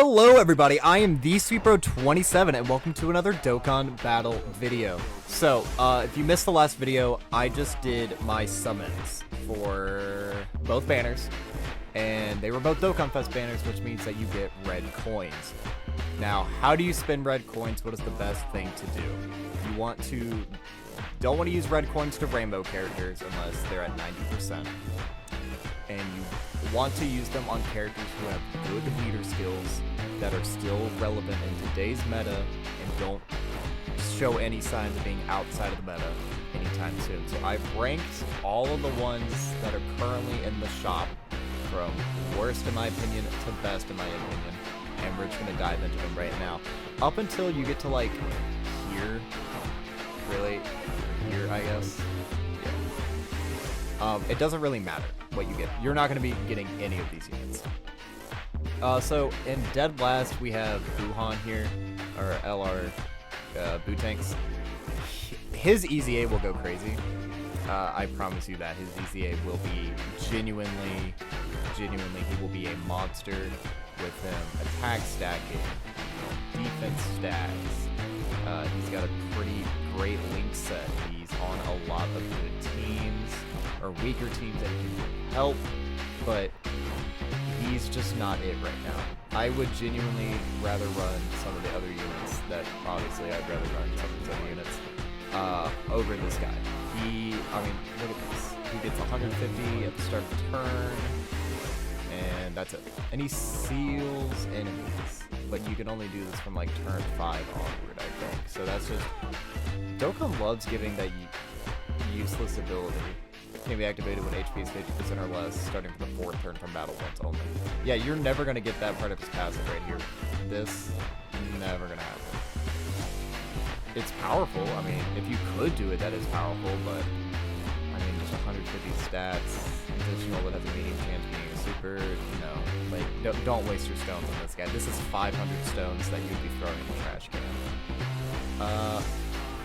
Hello everybody, I am the SweetBro27 and welcome to another Dokkan battle video. So, if you missed the last video, I just did my summons for both banners, and they were both Dokkan Fest banners, which means that you get red coins. Now, how do you spend red coins? What is the best thing to do? You don't want to use red coins to rainbow characters unless they're at 90%. And you want to use them on characters who have good leader skills that are still relevant in today's meta and don't show any signs of being outside of the meta anytime soon. So I've ranked all of the ones that are currently in the shop from worst in my opinion to best in my opinion, and we're just going to dive into them right now. Up until you get to like here, really, here I guess. It doesn't really matter what you get. You're not going to be getting any of these units. So in dead last we have Buhan here, or LR Bootanks. His EZA will go crazy. I promise you that his EZA will be genuinely, he will be a monster with him attack stacking, defense stacks. He's got a pretty great link set. He's on a lot of good teams, or weaker teams that can help, but he's just not it right now. I would genuinely rather run some of the other units that, obviously I'd rather run some of these other units over this guy. I mean, look at this. He gets 150 at the start of the turn, and that's it. And he seals enemies, but you can only do this from like turn 5 onward, I think. So that's just, Dokkan loves giving that useless ability. Can be activated when HP is 50% or less, starting from the 4th turn from battle once only. Yeah, you're never going to get that part of his passive right here. This, never going to happen. It's powerful. I mean, if you could do it, that is powerful, but, I mean, just 150 stats, additional that has a medium chance of being a super, no. Like, don't waste your stones on this guy. This is 500 stones that you'd be throwing in the trash can.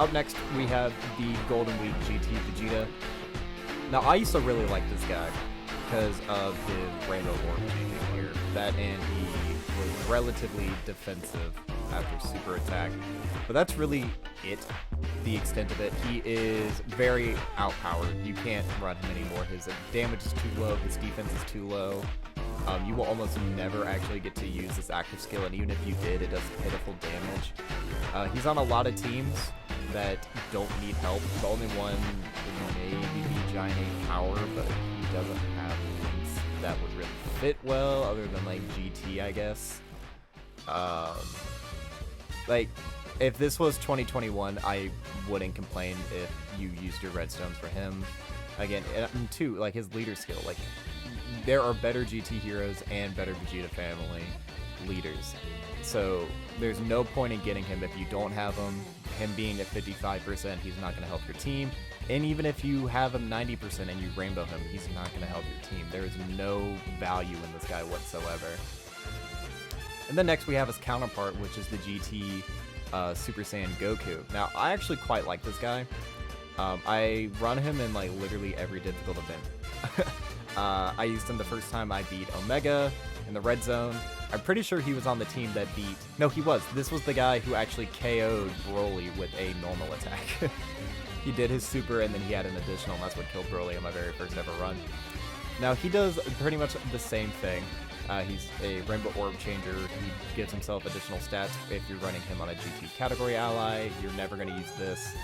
Up next, we have the Golden Week GT Vegeta. Now, I used to really like this guy because of his Rainbow Orb changing here. That, and he was relatively defensive after super attack. But that's really it, the extent of it. He is very outpowered. You can't run him anymore. His damage is too low, his defense is too low. You will almost never actually get to use this active skill, and even if you did, it does pitiful damage. He's on a lot of teams that don't need help. The only one would maybe be Giant 8 Power, but he doesn't have links that would really fit well, other than like GT, I guess. Like, if this was 2021, I wouldn't complain if you used your redstones for him. Again, and two, like his leader skill, like there are better GT heroes and better Vegeta family leaders. So there's no point in getting him if you don't have him. Him being at 55%, he's not going to help your team. And even if you have him 90% and you rainbow him, he's not going to help your team. There is no value in this guy whatsoever. And then next we have his counterpart, which is the GT Super Saiyan Goku. Now, I actually quite like this guy. I run him in like literally every difficult event. I used him the first time I beat Omega in the red zone. I'm pretty sure he was on the team that beat... No, he was. This was the guy who actually KO'd Broly with a normal attack. He did his super, and then he had an additional, and that's what killed Broly on my very first ever run. Now, he does pretty much the same thing. He's a Rainbow Orb changer. He gives himself additional stats if you're running him on a GT category ally. You're never going to use this.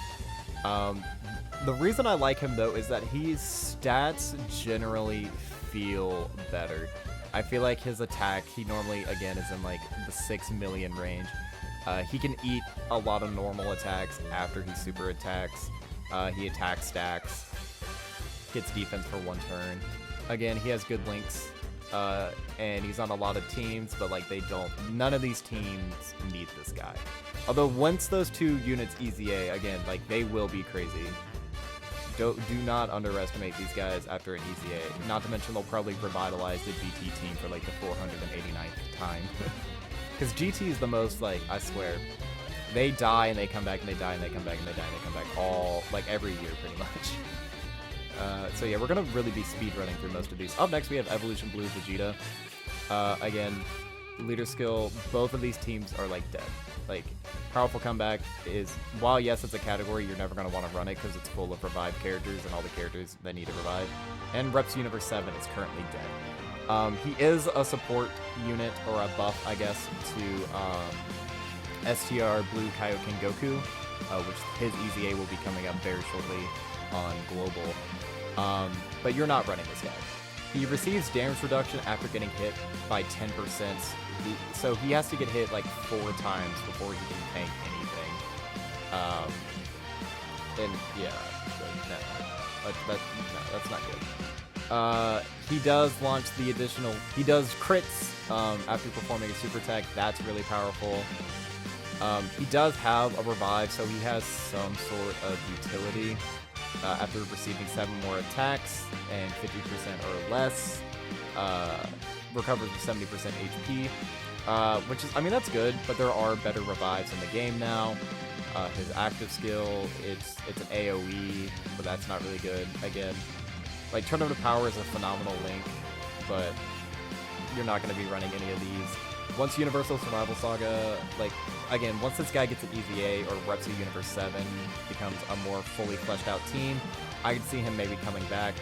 The reason I like him, though, is that his stats generally feel better. I feel like his attack, he normally, again, is in like the 6 million range. He can eat a lot of normal attacks after he super attacks. He attack stacks, gets defense for 1 turn. Again, he has good links, and he's on a lot of teams, but like none of these teams need this guy. Although once those 2 units EZA, again, like they will be crazy. Do not underestimate these guys after an EZA. Not to mention they'll probably revitalize the GT team for like the 489th time. Because GT is the most, like, I swear, they die and they come back and they die and they come back and they die and they come back all, like, every year pretty much. So yeah, we're going to really be speedrunning through most of these. Up next we have Evolution Blue Vegeta. Again, leader skill, both of these teams are like dead. Like, powerful comeback is, while yes, it's a category, you're never going to want to run it because it's full of revived characters and all the characters that need to revive. And Reps Universe 7 is currently dead. He is a support unit, or a buff, I guess, to STR Blue Kaioken Goku, which his EZA will be coming up very shortly on Global. But you're not running this guy. He receives damage reduction after getting hit by 10%, so he has to get hit like 4 times before he can tank anything. And yeah, that's not good. He does launch the additional, he does crits after performing a super attack. That's really powerful. He does have a revive, so he has some sort of utility. After receiving 7 more attacks and 50% or less, recovers with 70% HP, which is, I mean, that's good, but there are better revives in the game now. His active skill, it's an AoE, but that's not really good. Again, like, Tournament of Power is a phenomenal link, but you're not going to be running any of these. Once Universal Survival Saga, like, again, once this guy gets an EVA or Reps of Universe 7 becomes a more fully fleshed out team, I could see him maybe coming back.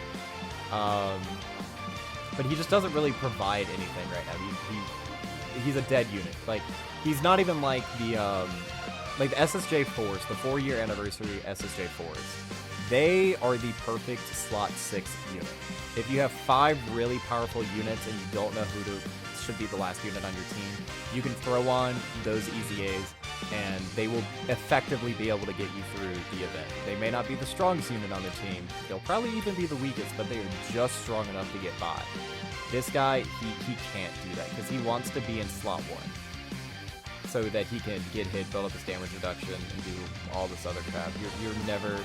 But he just doesn't really provide anything right now. He's a dead unit. Like, he's not even like the SSJ 4s, the 4-year anniversary SSJ 4s. They are the perfect slot 6 unit. If you have 5 really powerful units and you don't know who to should be the last unit on your team, you can throw on those EZAs and they will effectively be able to get you through the event. They may not be the strongest unit on the team, they'll probably even be the weakest, but they are just strong enough to get by. This guy, he can't do that because he wants to be in slot 1 so that he can get hit, build up his damage reduction, and do all this other crap. You're never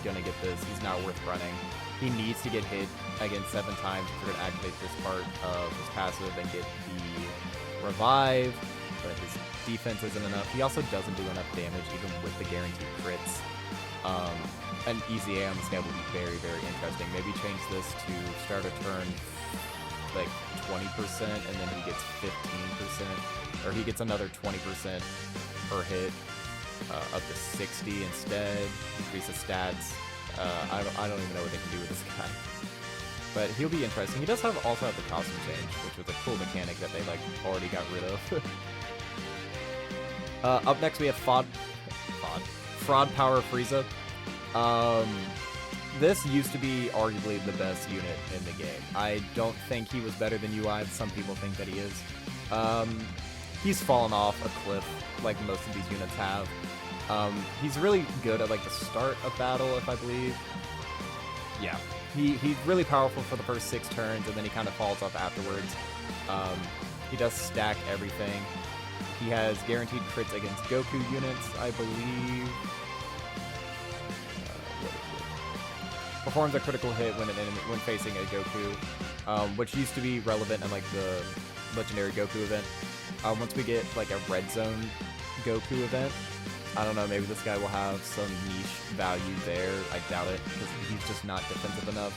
gonna get this. He's not worth running. He needs to get hit again 7 times if you're going to activate this part of his passive and get the revive, but his defense isn't enough. He also doesn't do enough damage even with the guaranteed crits. An EZA on this guy will be very, very interesting. Maybe change this to start a turn like 20% and then he gets 15%, or he gets another 20% per hit, up to 60 instead, increase his stats. I don't even know what they can do with this guy. But he'll be interesting. He does also have the costume change, which was a cool mechanic that they like already got rid of. Up next we have Fraud Power Frieza. This used to be arguably the best unit in the game. I don't think he was better than UI. Some people think that he is. He's fallen off a cliff like most of these units have. He's really good at like the start of battle, if I believe. Yeah, he's really powerful for the first 6 turns, and then he kind of falls off afterwards. He does stack everything. He has guaranteed crits against Goku units, I believe. What is it? Performs a critical hit when facing a Goku, which used to be relevant in like the Legendary Goku event. Once we get like a Red Zone Goku event, I don't know, maybe this guy will have some niche value there. I doubt it, because he's just not defensive enough.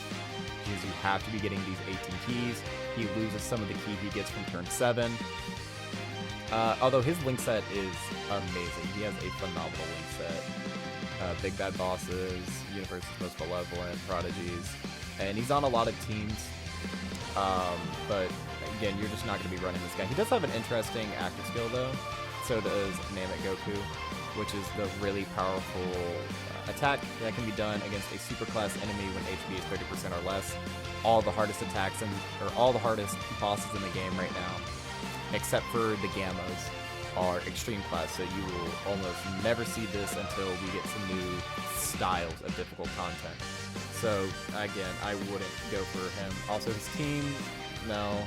Because you have to be getting these 18 keys. He loses some of the ki he gets from turn 7. Although his link set is amazing. He has a phenomenal link set. Big Bad Bosses, Universe's Most Malevolent, Prodigies. And he's on a lot of teams. But again, you're just not going to be running this guy. He does have an interesting active skill though. So does Namek Goku, which is the really powerful attack that can be done against a superclass enemy when HP is 30% or less. All the hardest attacks or all the hardest bosses in the game right now, except for the Gammas, are extreme class, so you will almost never see this until we get some new styles of difficult content. So again, I wouldn't go for him. Also, his team, no.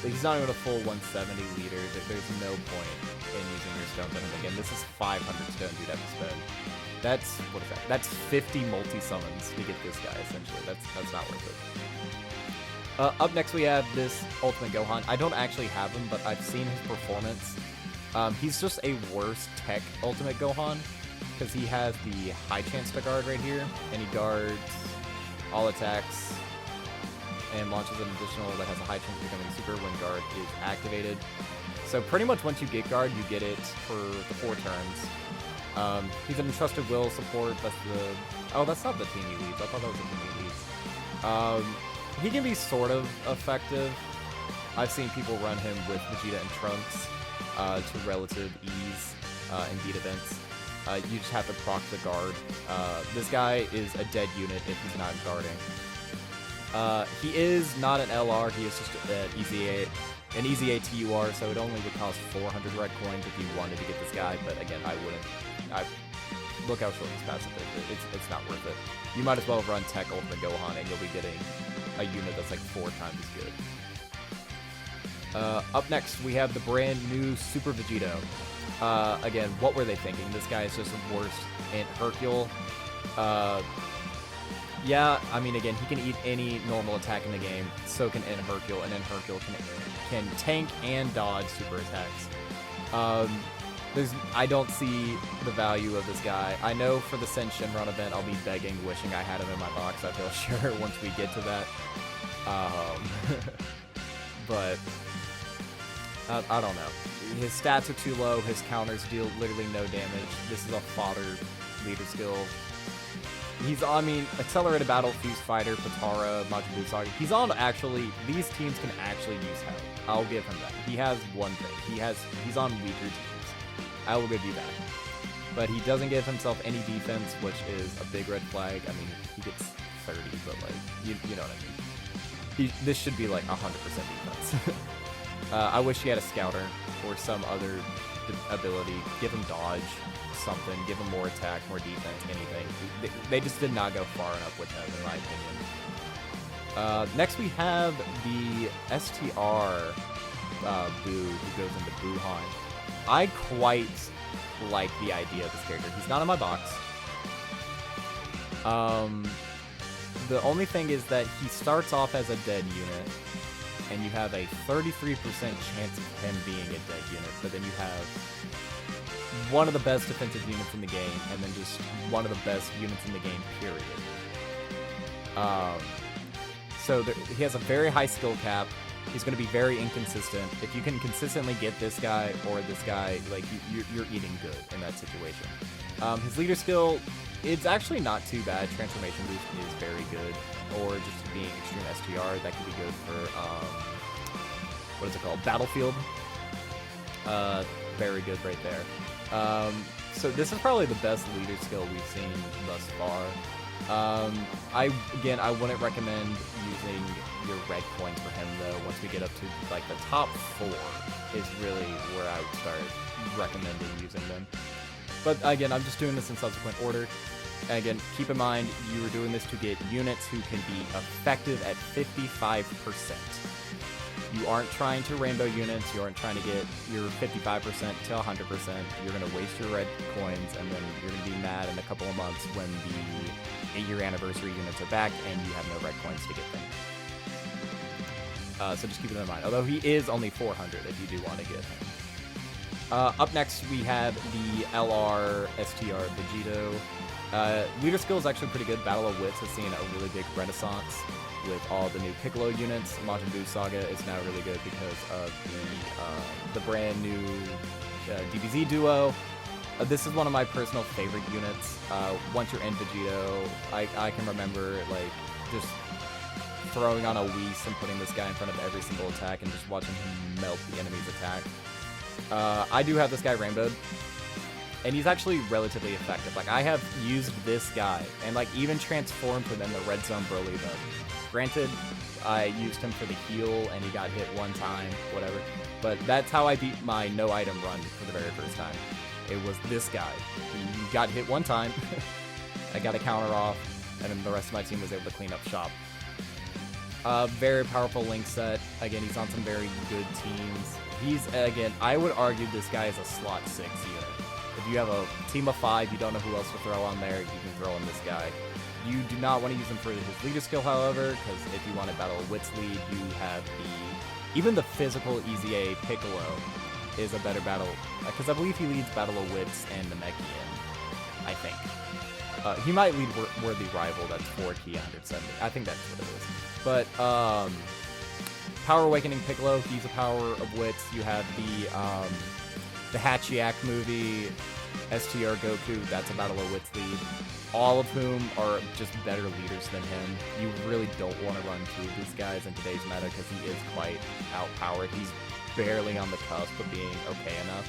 He's not even a full 170 leader. There's no point in using your stones on him. Again, this is 500 stones you'd have to spend. That's, what is that? That's 50 multi-summons to get this guy, essentially. That's not worth it. Up next we have this Ultimate Gohan. I don't actually have him, but I've seen his performance. He's just a worse tech Ultimate Gohan, because he has the high chance to guard right here, and he guards all attacks, and launches an additional that has a high chance of becoming super when guard is activated. So pretty much once you get guard, you get it for the 4 turns. He's an entrusted will support. That's the... Oh, that's not the team he leads. I thought that was the team he leads. He can be sort of effective. I've seen people run him with Vegeta and Trunks to relative ease in beat events. You just have to proc the guard. This guy is a dead unit if he's not guarding. He is not an LR, he is just an easy ATUR, so it only would cost 400 red coins if you wanted to get this guy, but again, I wouldn't. Look how short his passive is. It's not worth it. You might as well run Tech Ultimate Gohan and you'll be getting a unit that's like 4 times as good. Up next, we have the brand new Super Vegito. Again, what were they thinking? This guy is just the worst in Hercule. Yeah, I mean, again, he can eat any normal attack in the game, so can N Hercule, and N Hercule can tank and dodge super attacks. I don't see the value of this guy. I know for the Sen Shinron event, I'll be begging, wishing I had him in my box, I feel sure, once we get to that. But I don't know. His stats are too low, his counters deal literally no damage. This is a fodder leader skill. He's, I mean, Accelerated Battle, Fuse Fighter, Potara, Majin Buu Saga. He's on actually, these teams can actually use help. I'll give him that. He has one thing. He's on weaker teams. I will give you that. But he doesn't give himself any defense, which is a big red flag. I mean, he gets 30, but like, you know what I mean. This should be like 100% defense. I wish he had a Scouter or some other ability. Give him dodge, something. Give him more attack, more defense, anything. They just did not go far enough with him, in my opinion. Next we have the STR Buu, who goes into Buuhan. I quite like the idea of this character. He's not in my box. The only thing is that he starts off as a dead unit, and you have a 33% chance of him being a dead unit, but then you have one of the best defensive units in the game, and then just one of the best units in the game, period. So he has a very high skill cap. He's going to be very inconsistent. If you can consistently get this guy or this guy, like, you're eating good in that situation. His leader skill, it's actually not too bad. Transformation boost is very good. Or just being extreme STR, that could be good for, what is it called? Battlefield. Very good right there. So this is probably the best leader skill we've seen thus far. I wouldn't recommend using your red coins for him though. Once we get up to like the top 4 is really where I would start recommending using them. But again, I'm just doing this in subsequent order. And again, keep in mind, you are doing this to get units who can be effective at 55%. You aren't trying to rainbow units, you aren't trying to get your 55% to 100%. You're going to waste your red coins, and then you're going to be mad in a couple of months when the 8-year anniversary units are back and you have no red coins to get them. So just keep it in mind. Although he is only 400 if you do want to get him. Up next, we have the LR STR Vegito. Leader skill is actually pretty good. Battle of Wits has seen a really big renaissance with all the new Piccolo units. Majin Buu Saga is now really good because of the brand new DBZ duo. This is one of my personal favorite units. Once you're in Vegito, I can remember like just throwing on a Whis and putting this guy in front of every single attack and just watching him melt the enemy's attack. I do have this guy rainbowed, and he's actually relatively effective. Like, I have used this guy, and like even transformed him in the Red Zone Broly mode. Granted, I used him for the heal, and he got hit one time, whatever. But that's how I beat my no-item run for the very first time. It was this guy. He got hit one time, I got a counter off, and then the rest of my team was able to clean up shop. Very powerful link set. Again, he's on some very good teams. He's, again, I would argue this guy is a slot 6 unit. If you have a team of 5, you don't know who else to throw on there, you can throw in this guy. You do not want to use him for his leader skill, however, because if you want to battle a Wits lead, you have even the physical EZA Piccolo is a better battle, because I believe he leads Battle of Wits and Namekian, I think. He might lead Worthy Rival, that's 4 key 170. I think that's what it is. But Power Awakening Piccolo, he's a power of wits. You have the Hachiak movie, STR Goku, that's a battle of wits lead. All of whom are just better leaders than him. You really don't want to run two of these guys in today's meta because he is quite outpowered. He's barely on the cusp of being okay enough.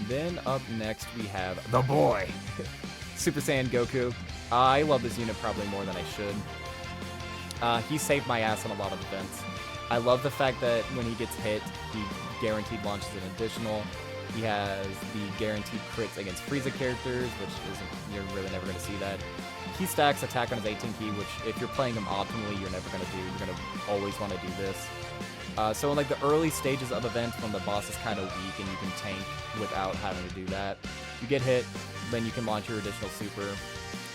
Then up next we have the boy, Super Saiyan Goku. I love this unit probably more than I should. He saved my ass in a lot of events. I love the fact that when he gets hit, he guaranteed launches an additional. He has the guaranteed crits against Frieza characters, which isn't, you're really never going to see that. He stacks attack on his 18 key, which if you're playing him optimally, you're never going to do. You're going to always want to do this. So in like the early stages of events when the boss is kind of weak and you can tank without having to do that, you get hit, then you can launch your additional super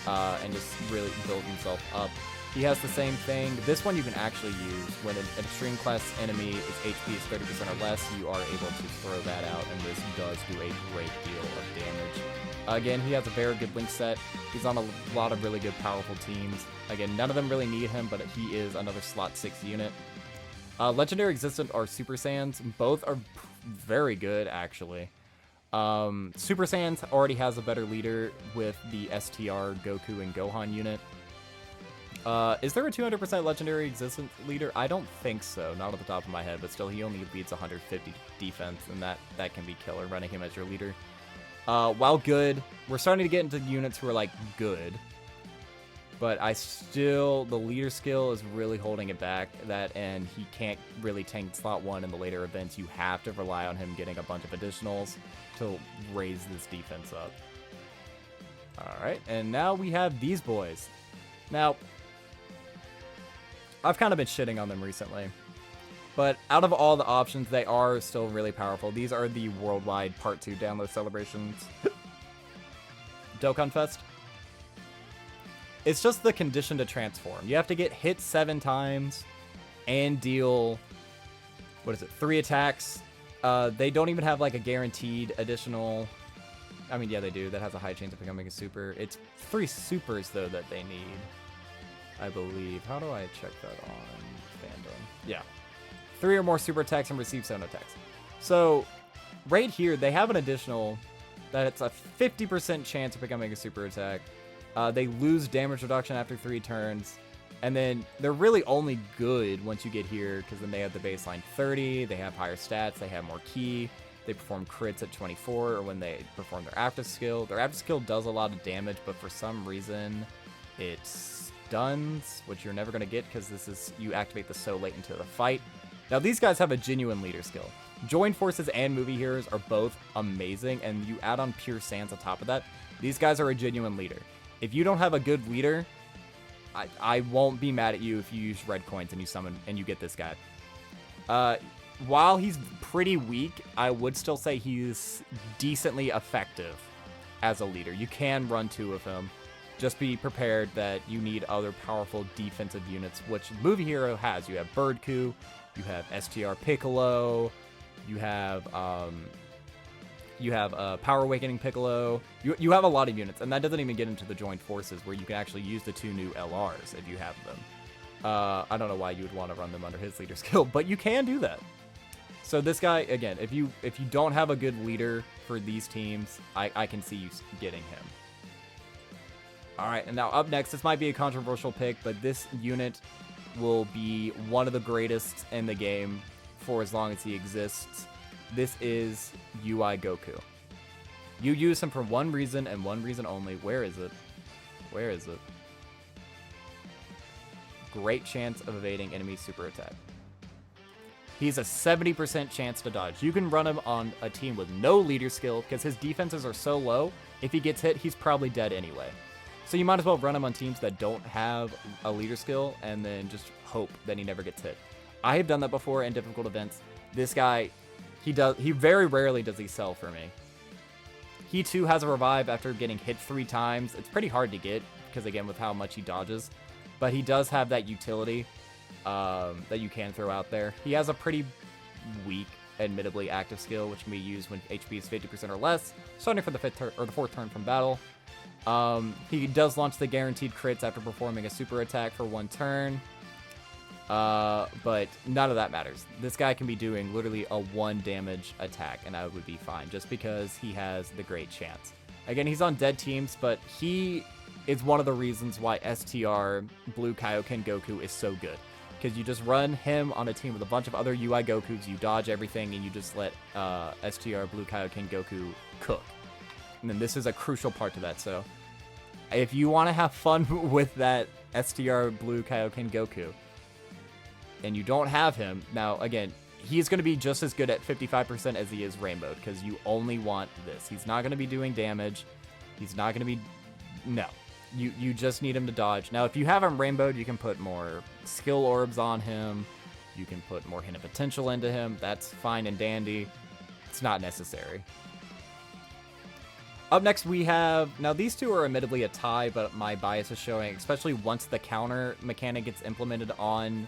and just really build himself up. He has the same thing. This one you can actually use when an extreme class enemy is HP is 30% or less. You are able to throw that out, and this does do a great deal of damage. Again, he has a very good link set. He's on a lot of really good, powerful teams. Again, none of them really need him, but he is another slot 6 unit. Legendary Existent are Super Saiyans. Both are very good, actually. Super Saiyans already has a better leader with the STR Goku and Gohan unit. Is there a 200% Legendary Existent leader? I don't think so, not off the top of my head, but still, he only beats 150 defense, and that can be killer, running him as your leader. While good, we're starting to get into units who are, like, good. But the leader skill is really holding it back, and he can't really tank slot 1 in the later events. You have to rely on him getting a bunch of additionals to raise this defense up. Alright, and now we have these boys. Now, I've kind of been shitting on them recently, but out of all the options, they are still really powerful. These are the worldwide Part 2 download celebrations. Dokkan Fest. It's just the condition to transform. You have to get hit 7 times and deal, 3 attacks. They don't even have like a guaranteed additional, I mean, yeah, they do. That has a high chance of becoming a super. It's 3 supers, though, that they need, I believe. How do I check that on fandom? Yeah. 3 or more super attacks and receive 7 attacks. So, right here, they have an additional that it's a 50% chance of becoming a super attack. They lose damage reduction after 3 turns. And then they're really only good once you get here, because then they have the baseline 30, they have higher stats, they have more ki, they perform crits at 24, or when they perform their active skill. Their active skill does a lot of damage, but for some reason, it stuns, which you're never going to get because this is, you activate this so late into the fight. Now, these guys have a genuine leader skill. Join Forces and Movie Heroes are both amazing, and you add on Pure Sands on top of that, these guys are a genuine leader. If you don't have a good leader, I won't be mad at you if you use red coins and you summon and you get this guy. While he's pretty weak, I would still say he's decently effective as a leader. You can run 2 of him. Just be prepared that you need other powerful defensive units, which Movie Hero has. You have Birdku, you have STR Piccolo, you have Power Awakening Piccolo. You have a lot of units, and that doesn't even get into the Joint Forces, where you can actually use the 2 new LRs if you have them. I don't know why you would want to run them under his leader skill, but you can do that. So this guy, again, if you don't have a good leader for these teams, I can see you getting him. Alright, and now up next, this might be a controversial pick, but this unit will be one of the greatest in the game for as long as he exists. This is UI Goku. You use him for one reason and one reason only. Where is it? Where is it? Great chance of evading enemy super attack. He's a 70% chance to dodge. You can run him on a team with no leader skill because his defenses are so low. If he gets hit, he's probably dead anyway. So you might as well run him on teams that don't have a leader skill and then just hope that he never gets hit. I have done that before in difficult events. This guy, he very rarely does he sell for me. He too has a revive after getting hit 3 times. It's pretty hard to get because, again, with how much he dodges. But he does have that utility that you can throw out there. He has a pretty weak, admittedly, active skill, which can be used when HP is 50% or less, starting for the 4th turn from battle. He does launch the guaranteed crits after performing a super attack for 1 turn. But none of that matters. This guy can be doing literally a 1 damage attack, and I would be fine, just because he has the great chance. Again, he's on dead teams, but he is one of the reasons why STR Blue Kaioken Goku is so good. Because you just run him on a team with a bunch of other UI Gokus, you dodge everything, and you just let STR Blue Kaioken Goku cook. And then this is a crucial part to that, so if you want to have fun with that STR Blue Kaioken Goku, and you don't have him, now, again, he's going to be just as good at 55% as he is Rainbow, because you only want this. He's not going to be doing damage. He's not going to be... No. You just need him to dodge. Now, if you have him Rainbowed, you can put more skill orbs on him. You can put more hidden potential into him. That's fine and dandy. It's not necessary. Up next, we have... Now, these two are admittedly a tie, but my bias is showing, especially once the counter mechanic gets implemented on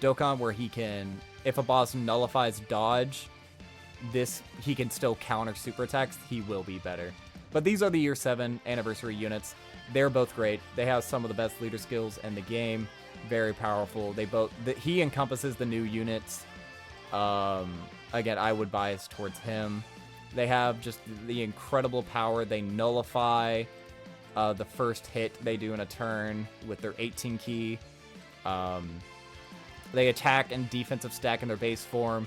Dokkan, where he can... If a boss nullifies dodge, he can still counter super attacks. He will be better. But these are the Year 7 anniversary units. They're both great. They have some of the best leader skills in the game. Very powerful. He encompasses the new units. Again, I would bias towards him. They have just the incredible power. They nullify the first hit they do in a turn with their 18 key. They attack and defensive stack in their base form.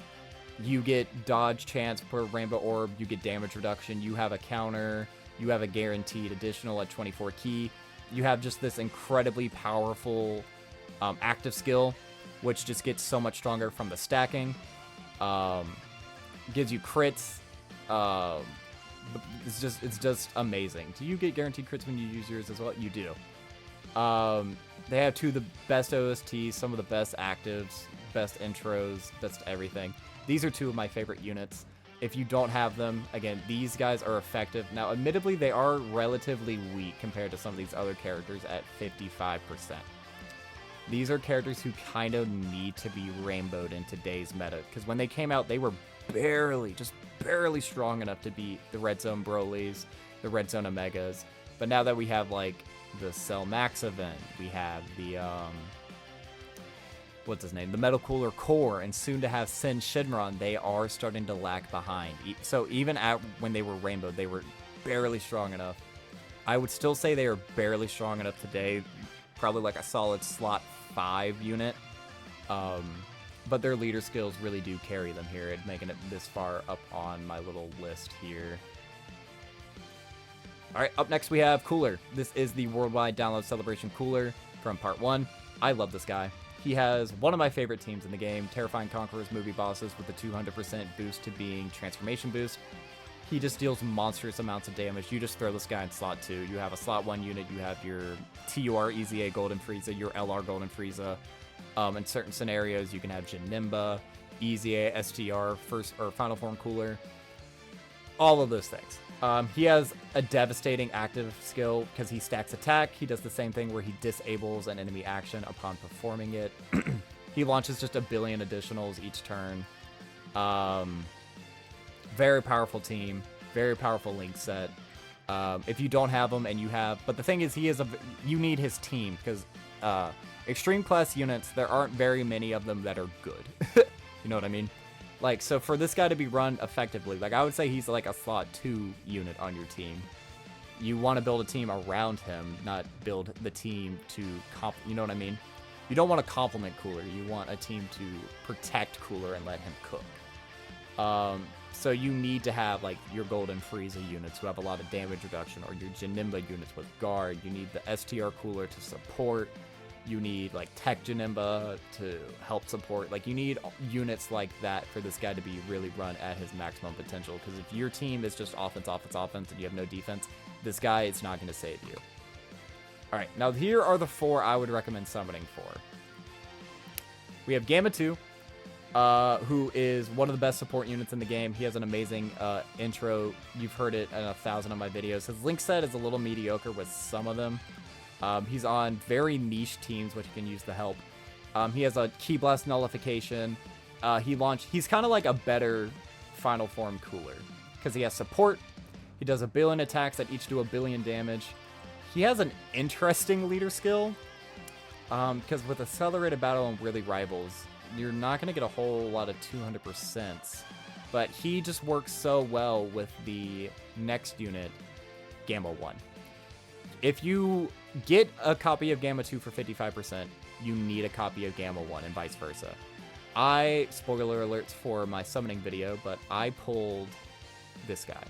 You get dodge chance per Rainbow Orb. You get damage reduction. You have a counter. You have a guaranteed additional at 24 key. You have just this incredibly powerful active skill, which just gets so much stronger from the stacking. Gives you crits. It's just amazing. Do you get guaranteed crits when you use yours as well? You do. They have 2 of the best OSTs, some of the best actives, best intros, best everything. These are 2 of my favorite units. If you don't have them, again, these guys are effective. Now, admittedly, they are relatively weak compared to some of these other characters at 55%. These are characters who kind of need to be rainbowed in today's meta, because when they came out, they were just barely strong enough to beat the Red Zone Brolys, the Red Zone Omegas. But now that we have, like, the Cell Max event, we have the, what's his name? The Metal Cooler Core, and soon to have Sin Shinron, they are starting to lag behind. So even when they were rainbowed, they were barely strong enough. I would still say they are barely strong enough today. Probably like a solid slot 5 unit. But their leader skills really do carry them here, and making it this far up on my little list here. Alright, up next we have Cooler. This is the Worldwide Download Celebration Cooler from Part 1. I love this guy. He has one of my favorite teams in the game, Terrifying Conquerors movie bosses with the 200% boost to being Transformation Boost. He just deals monstrous amounts of damage. You just throw this guy in slot 2. You have a slot 1 unit, you have your TUR EZA Golden Frieza, your LR Golden Frieza. In certain scenarios, you can have Janemba, EZA, STR, first or Final Form Cooler. All of those things. He has a devastating active skill because he stacks attack. He does the same thing where he disables an enemy action upon performing it. He launches just 1 billion additionals each turn. Very powerful team. Very powerful link set. If you don't have him and you have... But the thing is, you need his team because extreme class units, there aren't very many of them that are good. You know what I mean? Like, so for this guy to be run effectively, like, I would say he's like a slot 2 unit on your team. You want to build a team around him, not build the team to you know what I mean? You don't want to complement Cooler. You want a team to protect Cooler and let him cook. So you need to have, like, your Golden Frieza units who have a lot of damage reduction, or your Janemba units with guard. You need the STR Cooler to support. You need, like, Tech Janemba to help support. Like, you need units like that for this guy to be really run at his maximum potential. Because if your team is just offense, and you have no defense, this guy is not going to save you. Alright, now here are the 4 I would recommend summoning for. We have Gamma 2, who is one of the best support units in the game. He has an amazing intro. You've heard it in 1,000 of my videos. His link set is a little mediocre with some of them. He's on very niche teams, which you can use the help. He has a Ki Blast nullification. He's kind of like a better Final Form Cooler, because he has support. He does 1 billion attacks that each do 1 billion damage. he has an interesting leader skill. Because with Accelerated Battle and Really Rivals, you're not going to get a whole lot of 200%. But he just works so well with the next unit, Gamma 1. If you get a copy of Gamma 2 for 55%, you need a copy of Gamma 1 and vice versa. Spoiler alerts for my summoning video, but I pulled this guy.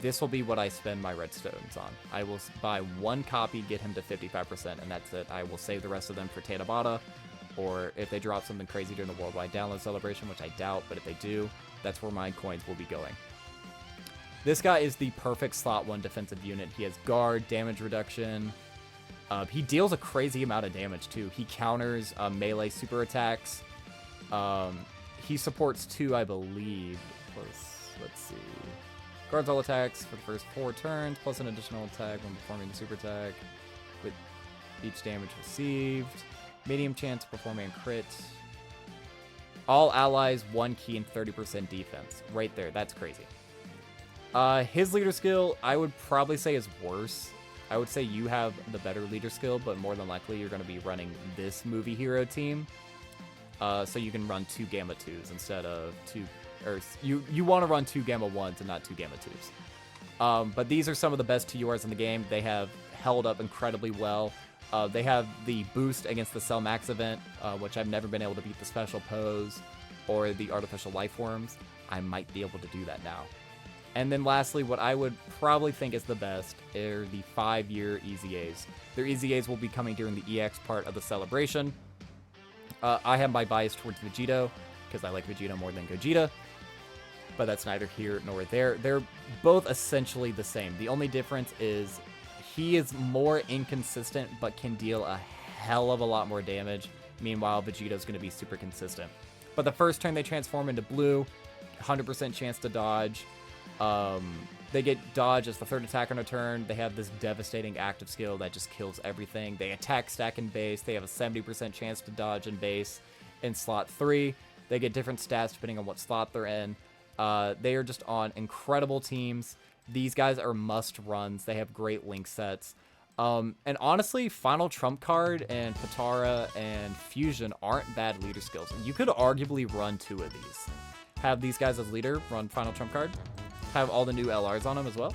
This will be what I spend my redstones on. I will buy one copy, get him to 55%, and that's it. I will save the rest of them for Tabata, or if they drop something crazy during the Worldwide Download Celebration, which I doubt, but if they do, that's where my coins will be going. This guy is the perfect slot 1 defensive unit. He has guard, damage reduction. He deals a crazy amount of damage, too. He counters melee super attacks. He supports 2, I believe. Let's see. Guards all attacks for the first 4 turns, plus an additional attack when performing the super attack with each damage received. Medium chance of performing a crit. All allies, 1 key and 30% defense. Right there, that's crazy. His leader skill, I would probably say is worse. I would say you have the better leader skill, but more than likely you're going to be running this movie hero team. So you can run 2 Gamma 2s instead of 2... Or you want to run 2 Gamma 1s and not 2 Gamma 2s. But these are some of the best TURs in the game. They have held up incredibly well. They have the boost against the Cell Max event, which I've never been able to beat the special pose or the artificial life worms. I might be able to do that now. And then lastly, what I would probably think is the best are the 5-year EZAs. Their EZAs will be coming during the EX part of the celebration. I have my bias towards Vegito, because I like Vegeta more than Gogeta. But that's neither here nor there. They're both essentially the same. The only difference is he is more inconsistent, but can deal a hell of a lot more damage. Meanwhile, Vegeto's going to be super consistent. But the first turn they transform into blue, 100% chance to dodge. They get dodge as the 3rd attack on a turn. They have this devastating active skill that just kills everything. They attack stack in base. They have a 70% chance to dodge in base. In slot 3, they get different stats depending on what slot they're in. They are just on incredible teams. These guys are must runs. They have great link sets. And honestly, Final Trump Card and Patara and Fusion aren't bad leader skills. You could arguably run 2 of these. Have these guys as leader, run Final Trump Card, have all the new LRs on them as well.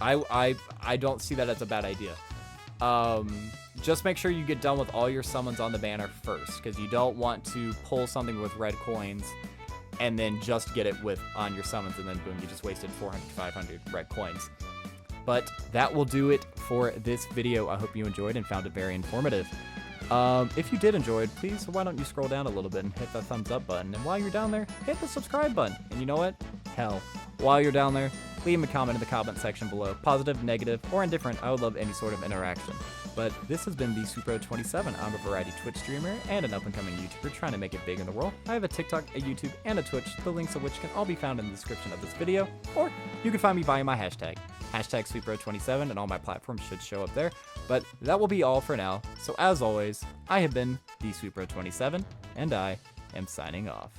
I don't see that as a bad idea. Just make sure you get done with all your summons on the banner first, because you don't want to pull something with red coins and then just get it with on your summons, and then boom, you just wasted 400, 500 red coins. But that will do it for this video. I hope you enjoyed and found it very informative. If you did enjoy it, please, why don't you scroll down a little bit and hit that thumbs up button, and while you're down there, hit the subscribe button. And you know what? Hell, while you're down there, leave me a comment in the comment section below. Positive, negative, or indifferent. I would love any sort of interaction. But this has been the Supro27. I'm a variety Twitch streamer and an up-and-coming YouTuber trying to make it big in the world. I have a TikTok, a YouTube, and a Twitch, the links of which can all be found in the description of this video, or you can find me via my hashtag. Hashtag Supro27, and all my platforms should show up there. But that will be all for now. So as always, I have been the Supro27, and I am signing off.